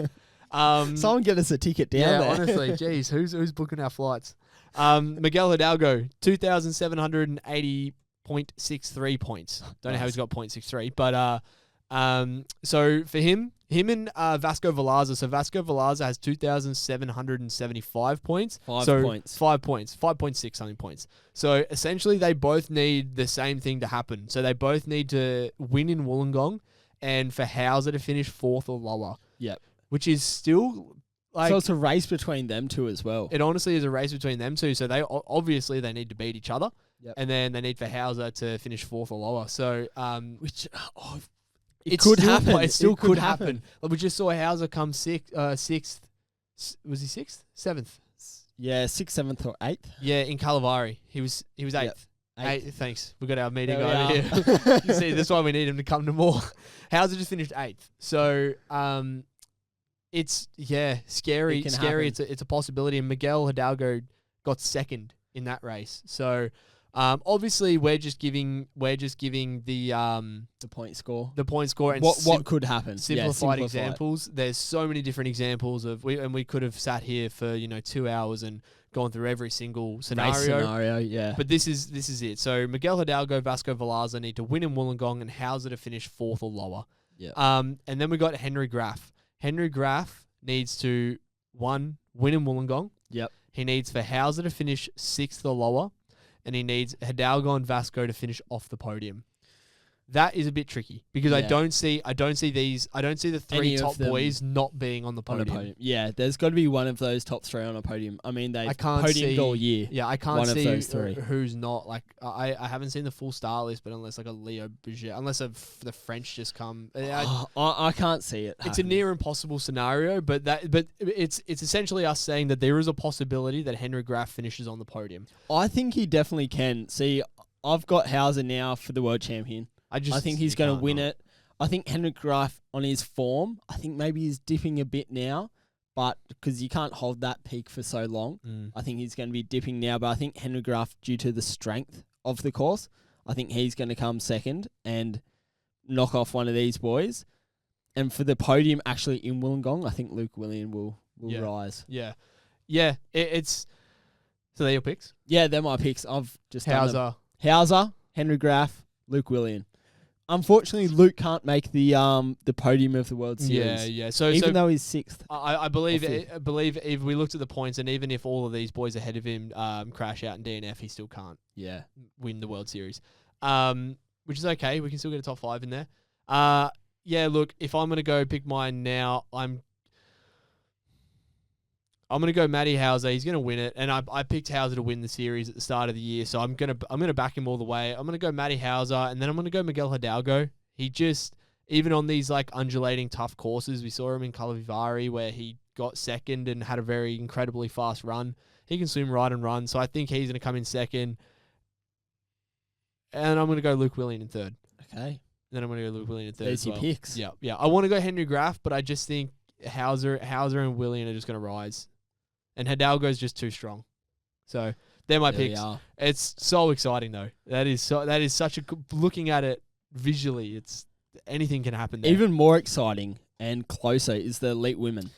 Someone get us a ticket down there. Honestly, geez, who's booking our flights? Miguel Hidalgo, 2,780.63 points. Don't know how he's got 0.63, but so for him and Vasco Valaza. So Vasco Valaza has 2,775 points. 5 points. 5.6 something points. So essentially they both need the same thing to happen. So they both need to win in Wollongong and for Hauser to finish 4th or lower. Yep. Which is still like... So it's a race between them two as well. It honestly is a race between them two. So they need to beat each other. Yep. And then they need for Hauser to finish 4th or lower. So... It could happen. It still could happen. Like, we just saw Hauser come 6th. Was he 6th? 7th? Yeah, 6th, 7th, or 8th. Yeah, in Calavari. He was 8th. Yep. 8th. Thanks. We got our meeting There we over here. You see, that's why we need him to come to more. Hauser just finished 8th. So, it's scary. Scary. It's a possibility. And Miguel Hidalgo got 2nd in that race. So, obviously we're just giving the point score. The point score and what could happen. Simplified examples. There's so many different examples we could have sat here for 2 hours and gone through every single scenario. Race scenario, yeah. But this is it. So Miguel Hidalgo, Vasco Valaza need to win in Wollongong and Hauser to finish 4th or lower. Yeah. And then we got Henry Graff. Henry Graff needs to win in Wollongong. Yep. He needs for Hauser to finish 6th or lower. And he needs Hidalgo and Vasco to finish off the podium. That is a bit tricky because I don't see the 3 top boys not being on the podium. Yeah, there's got to be one of those top 3 on a podium. I mean, they've podiumed all year. Yeah, I can't see those 3. Who's not. Like, I haven't seen the full star list, but unless like a Leo Bouget, unless the French just come. I can't see it. It's a near impossible scenario, but it's essentially us saying that there is a possibility that Henry Graff finishes on the podium. I think he definitely can. See, I've got Hauser now for the world champion. I think he's going to win it. I think Henrik Graff on his form, I think maybe he's dipping a bit now, but because you can't hold that peak for so long, I think he's going to be dipping now. But I think Henrik Graff, due to the strength of the course, I think he's going to come 2nd and knock off one of these boys. And for the podium actually in Wollongong, I think Luke Willian will rise. Yeah. It's So they're your picks? Yeah, they're my picks. I've just done them. Hauser. Henry Graff, Luke Willian. Unfortunately, Luke can't make the podium of the World Series. Yeah. Even though he's 6th. I believe if we looked at the points, and even if all of these boys ahead of him crash out in DNF, he still can't win the World Series. Which is okay. We can still get a top 5 in there. Yeah, look, if I'm going to go pick mine now, I'm going to go Matty Hauser. He's going to win it, and I picked Hauser to win the series at the start of the year, so I'm going to back him all the way. I'm going to go Matty Hauser, and then I'm going to go Miguel Hidalgo. He just, even on these like undulating tough courses, we saw him in Calavivari where he got second and had a very incredibly fast run. He can swim, ride, and run, so I think he's going to come in second. And I'm going to go Luke Willian in third. Okay. Then I'm going to go Luke Willian in third. There's your picks. Yeah. I want to go Henry Graff, but I just think Hauser and Willian are just going to rise. And Hidalgo's just too strong. So they're my picks. It's so exciting though. That is such a looking at it visually, it's anything can happen there. Even more exciting and closer is the elite women.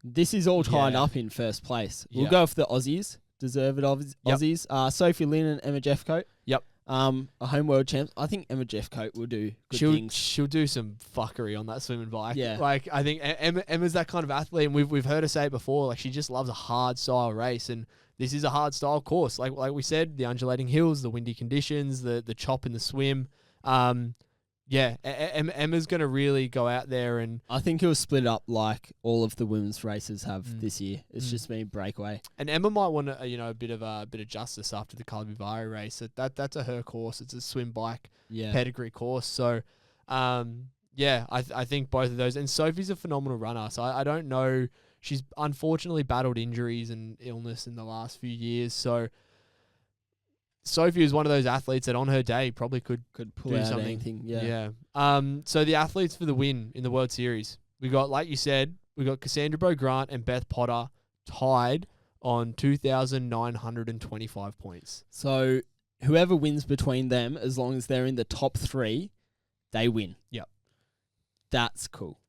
This is all tied up in first place. We'll go for the Aussies, deserved Aussies. Sophie Lynn and Emma Jeffcoat. Yep. A home world champs. I think Emma Jeffcoat will do good things. She'll do some fuckery on that swimming bike. Yeah. Like I think Emma's that kind of athlete, and we've heard her say it before. Like she just loves a hard style race, and this is a hard style course. Like we said, the undulating hills, the windy conditions, the chop in the swim. Emma's gonna really go out there, and I think he'll split up like all of the women's races have this year. It's just been breakaway. And Emma might want a bit of justice after the Calavivari race. That's her course. It's a swim bike pedigree course. So, I think both of those. And Sophie's a phenomenal runner. So I don't know. She's unfortunately battled injuries and illness in the last few years. So Sophie is one of those athletes that on her day probably could pull do out something. anything. Yeah. So the athletes for the win in the World Series, we got, like you said, we got Cassandra Bowe-Grant and Beth Potter tied on 2,925 points. So whoever wins between them, as long as they're in the top 3, they win. Yep. That's cool.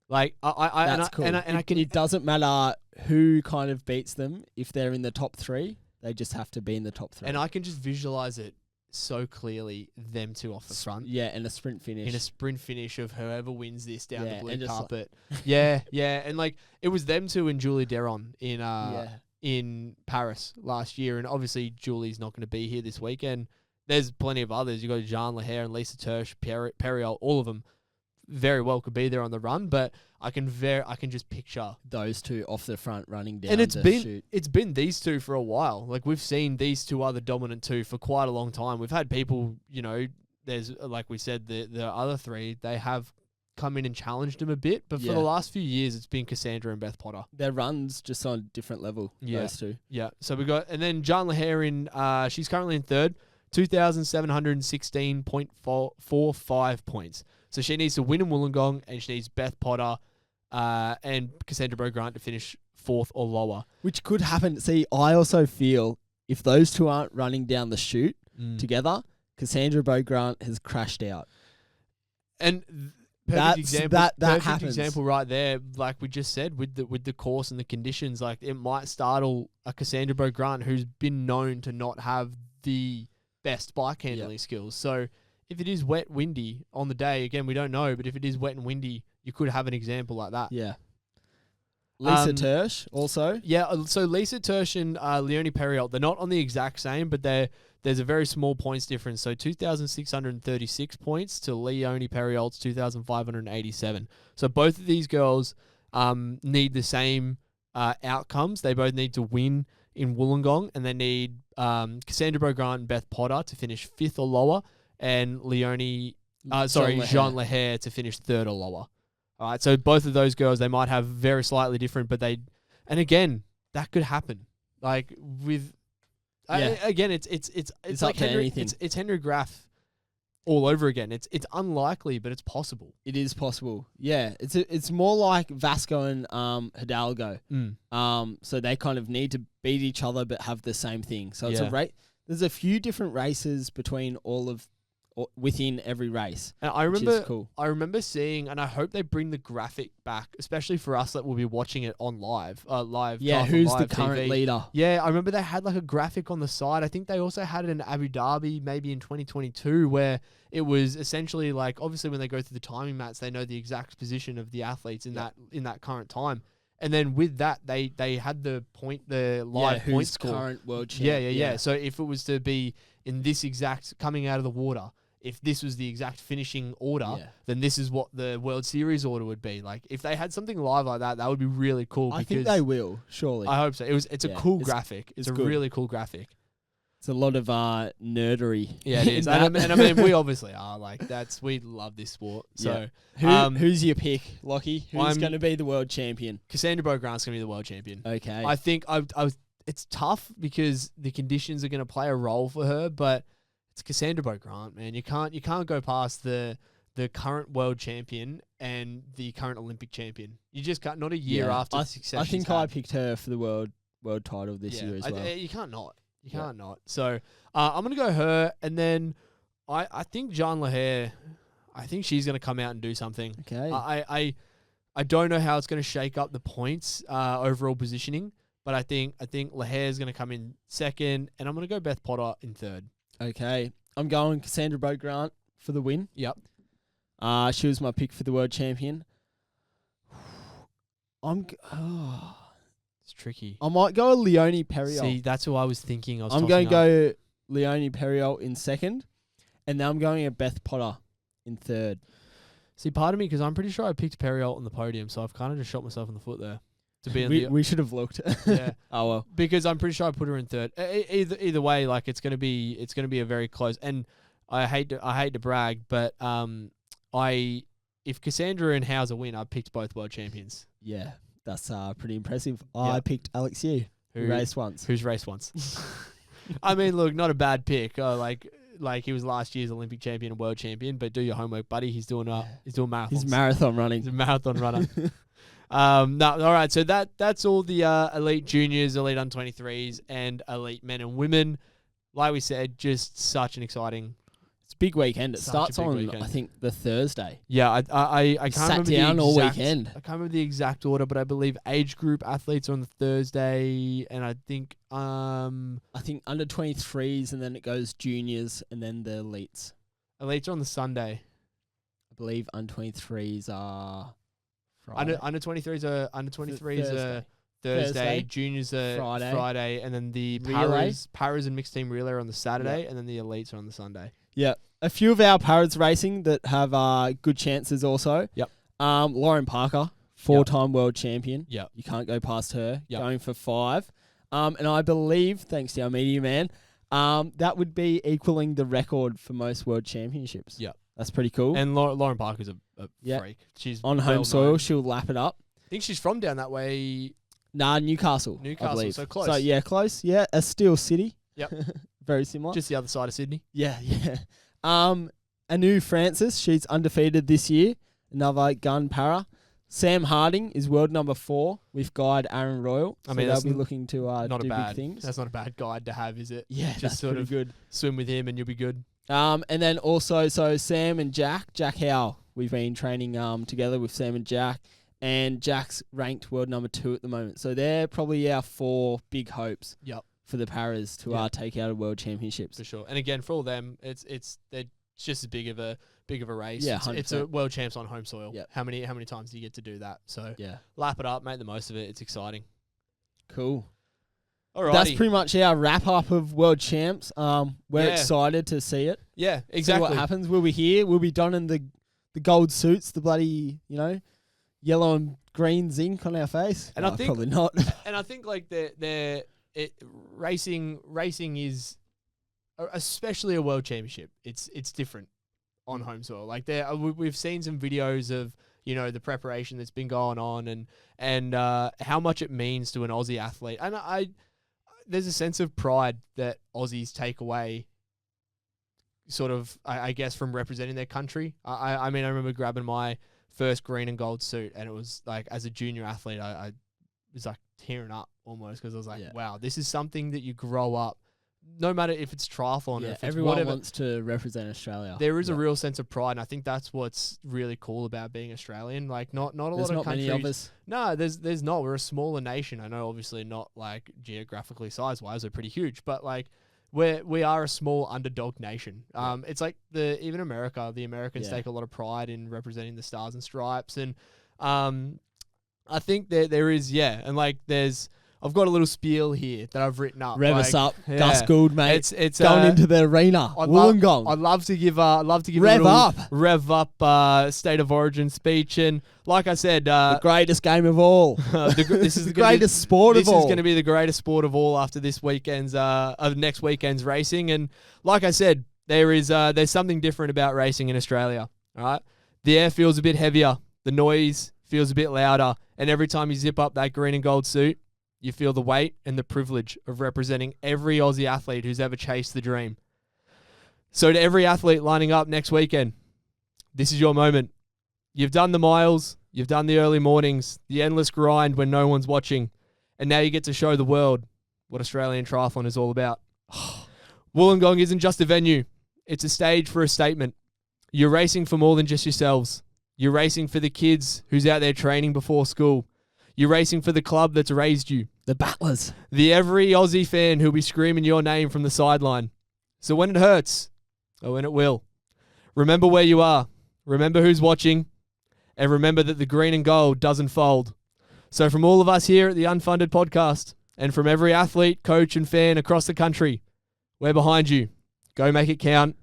Like That's cool. It doesn't matter who kind of beats them if they're in the top 3. They just have to be in the top 3. And I can just visualize it so clearly, them two off the front. Yeah, and a sprint finish. In a sprint finish of whoever wins this down the blue carpet. Like yeah. And like it was them two and Julie Deron in Paris last year. And obviously Julie's not going to be here this weekend. There's plenty of others. You got Jean Lahair and Lisa Tersch, Periol, all of them very well could be there on the run, but I can just picture those two off the front running down. And it's been these two for a while. Like we've seen these two are the dominant two for quite a long time. We've had people, there's like we said, the other 3, they have come in and challenged them a bit, but for the last few years it's been Cassandra and Beth Potter. Their runs just on a different level. Those two. Yeah. So we got, and then Jean Lahair she's currently in third, 2,716.45 points. So she needs to win in Wollongong, and she needs Beth Potter and Cassandra Bowe-Grant to finish 4th or lower. Which could happen. See, I also feel if those two aren't running down the chute together, Cassandra Bowe-Grant has crashed out. And perfect example right there, like we just said, with the course and the conditions, like it might startle a Cassandra Bowe-Grant who's been known to not have the best bike handling skills. So if it is wet, windy on the day, again, we don't know, but if it is wet and windy, you could have an example like that. Yeah. Lisa Tersch also. Yeah, so Lisa Tersch and Leonie Periol, they're not on the exact same, but there's a very small points difference. So 2,636 points to Leonie Periol's 2,587. So both of these girls need the same outcomes. They both need to win in Wollongong, and they need Cassandra Bowe-Grant and Beth Potter to finish 5th or lower, and Jean Lahair to finish 3rd or lower. All right, so both of those girls, they might have very slightly different, but and again, that could happen. Like with, again, it's like it's Henry Graff all over again. It's unlikely, but it's possible. It is possible. Yeah, it's more like Vasco and Hidalgo. So they kind of need to beat each other, but have the same thing. So it's a race. There's a few different races between all of within every race. And I which remember, is cool. I remember seeing, and I hope they bring the graphic back, especially for us that will be watching it on live. Yeah, triathlon who's live the current TV. leader? Yeah, I remember they had like a graphic on the side. I think they also had it in Abu Dhabi, maybe in 2022, where it was essentially like, obviously when they go through the timing mats, they know the exact position of the athletes in that current time. And then with that, they had the live point who's score. Current world champ. Yeah. So if it was to be in this exact coming out of the water, if this was the exact finishing order, then this is what the World Series order would be. Like if they had something live like that, that would be really cool. I think they will, surely. I hope so. It's a cool graphic. It's a good. really cool graphic. It's a lot of nerdery. Yeah, it is. and I mean, we obviously are. Like we love this sport. So who's your pick, Lockie? Who's going to be the world champion? Cassandra Beaugrand's going to be the world champion. Okay. I think it's tough because the conditions are going to play a role for her, but it's Cassandra Beaugrand, man. You can't go past the current world champion and the current Olympic champion. You just can't. Not a year after the success. I think I picked her for the world title this year as well. You can't not. You can't not. So I'm gonna go her, and then I think Jean Leher. I think she's gonna come out and do something. Okay. I don't know how it's gonna shake up the points overall positioning, but I think Leher is gonna come in second, and I'm gonna go Beth Potter in third. Okay. I'm going Cassandra Beaugrand for the win. Yep. She was my pick for the world champion. It's tricky. I might go Leonie Perriol. See, that's who I was thinking. I'm going to go Leonie Perriol in second, and then I'm going at Beth Potter in third. See, part of me, because I'm pretty sure I picked Perriol on the podium, so I've kind of just shot myself in the foot there. To be we should have looked. Yeah. Oh well. Because I'm pretty sure I put her in third. Either way, like it's gonna be a very close. And I hate to brag, but if Cassandra and Hauser win, I picked both world champions. Yeah. That's pretty impressive. I picked Alex Yu, who raced once. Who's raced once. I mean, look, not a bad pick. Like he was last year's Olympic champion and world champion, but do your homework, buddy. He's doing marathons. He's marathon running. He's a marathon runner. No, all right. So that's all the elite juniors, elite under-23s, and elite men and women. Like we said, just such an exciting. It's a big weekend. It starts on weekend. I think the Thursday. Yeah, I can't remember down the exact, all weekend. I can't remember the exact order, but I believe age group athletes are on the Thursday, and I think under 23s, and then it goes juniors, and then the elites. Elites are on the Sunday. I believe under 23s are Friday. Under 23s are Thursday. Juniors are Friday, and then the paras and mixed team relay are on the Saturday, and then the elites are on the Sunday. Yeah. A few of our paras racing that have good chances also. Yep. Lauren Parker, 4-time world champion. Yep. You can't go past her. Yep. Going for 5. And I believe, thanks to our media man, that would be equaling the record for most world championships. Yep. That's pretty cool. And Lauren Parker's a freak. She's on home soil. She'll lap it up. I think she's from down that way. Nah, Newcastle. I believe. So close. So yeah, close. Yeah, a Steel City. Yep. Very similar. Just the other side of Sydney. Yeah. Anu Francis, she's undefeated this year. Another gun para. Sam Harding is world number 4 with guide Aaron Royal. So they'll be looking to do big things. That's not a bad guide to have, is it? Yeah, just that's sort of good. Swim with him and you'll be good. And then also, so Sam and Jack Howe, we've been training together with Sam and Jack, and Jack's ranked world number 2 at the moment. So they're probably our 4 big hopes. Yep. For the paras to take out a world championships. For sure. And again, for all them, it's just as big of a race. Yeah, it's a world champs on home soil. Yep. How many times do you get to do that? So yeah, lap it up, make the most of it. It's exciting. Cool. Alrighty. That's pretty much our wrap up of World Champs. We're excited to see it. Yeah, exactly. See what happens. We'll be here. We'll be donning the gold suits, the bloody, yellow and green zinc on our face. And I think probably not. And I think like racing is, especially a world championship, it's different on home soil. Like we've seen some videos of the preparation that's been going on and how much it means to an Aussie athlete. And there's a sense of pride that Aussies take away, sort of, I guess, from representing their country. I mean, I remember grabbing my first green and gold suit, and it was like, as a junior athlete, I was like tearing up almost, because I was like, wow, this is something that you grow up no matter if it's triathlon, or if it's everyone whatever, wants to represent Australia. there is a real sense of pride, and I think that's what's really cool about being Australian. Like, not a There's lot of not countries. many of us. No, there's not. We're a smaller nation. I know, obviously, not like geographically size-wise, we're pretty huge, but like we are a small underdog nation. It's like even America. The Americans take a lot of pride in representing the Stars and Stripes, and I think there is and like I've got a little spiel here that I've written up. Rev us up, Gus Gould, mate. It's going into the arena. Wollongong. I'd love to give a rev up State of Origin speech, and like I said, the greatest game of all. This is the greatest sport of all. This is going to be the greatest sport of all after this weekend's next weekend's racing, and like I said, there's something different about racing in Australia. All right, the air feels a bit heavier, the noise feels a bit louder, and every time you zip up that green and gold suit, you feel the weight and the privilege of representing every Aussie athlete who's ever chased the dream. So to every athlete lining up next weekend, this is your moment. You've done the miles, you've done the early mornings, the endless grind when no one's watching, and now you get to show the world what Australian triathlon is all about. Wollongong isn't just a venue. It's a stage for a statement. You're racing for more than just yourselves. You're racing for the kids who's out there training before school. You're racing for the club that's raised you. The battlers. The every Aussie fan who'll be screaming your name from the sideline. So when it hurts, or when it will, remember where you are. Remember who's watching. And remember that the green and gold doesn't fold. So from all of us here at the Unfunded podcast, and from every athlete, coach, and fan across the country, we're behind you. Go make it count.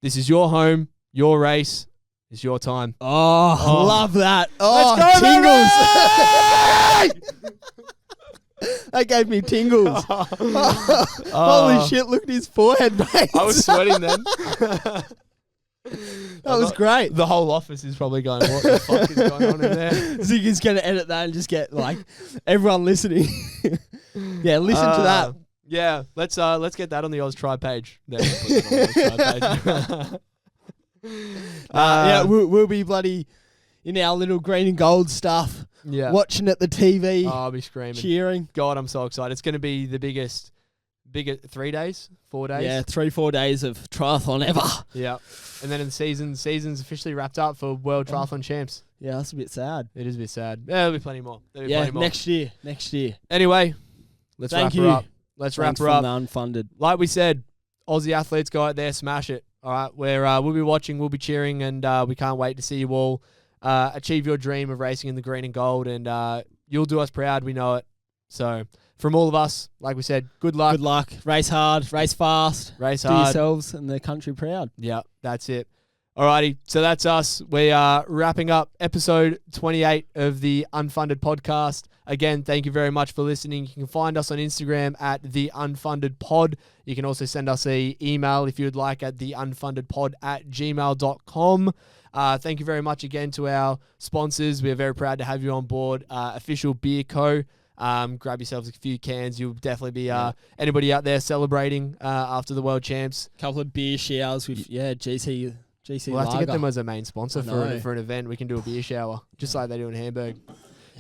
This is your home, your race. It's your time. Oh, love that. Oh, let's go, tingles. That gave me tingles. Holy shit, look at his forehead, mate. I was sweating then. That was great. The whole office is probably going, what the fuck is going on in there? Ziggy's going to edit that and just get like everyone listening. Yeah, listen to that. Yeah, let's get that on the Oz Tri page. There, we'll put that on the Oz Tri page. Yeah, we'll be bloody in our little green and gold stuff. Yeah, watching at the TV. Oh, I'll be screaming, cheering. God, I'm so excited! It's going to be the biggest 3 days, 4 days. Yeah, 3-4 days of triathlon ever. Yeah, and then in the season's officially wrapped up for World Triathlon Champs. Yeah, that's a bit sad. It is a bit sad. Yeah, there'll be plenty more. Next year. Anyway, let's wrap her up. Let's wrap her up. The Unfunded. Like we said, Aussie athletes, go out there, smash it. All right, we'll be watching, we'll be cheering, and we can't wait to see you all achieve your dream of racing in the green and gold, and you'll do us proud, we know it. So, from all of us, like we said, good luck. Good luck. Race hard, race fast. Race do hard. yourselves and the country proud. Yeah, that's it. Alrighty, so that's us. We are wrapping up episode 28 of the Unfunded podcast. Again, thank you very much for listening. You can find us on Instagram at The Unfunded Pod. You can also send us an email if you'd like at theunfundedpod@gmail.com. Thank you very much again to our sponsors. We are very proud to have you on board. Official Beer Co. Grab yourselves a few cans. You'll definitely be anybody out there celebrating after the World Champs. Couple of beer showers with GC we'll have to get them as a main sponsor for an event. We can do a beer shower, just like they do in Hamburg.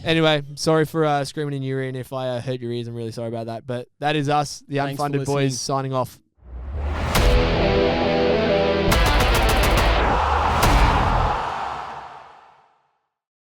Anyway, sorry for screaming in your ear, and if I hurt your ears, I'm really sorry about that. But that is us, the Unfunded boys, signing off.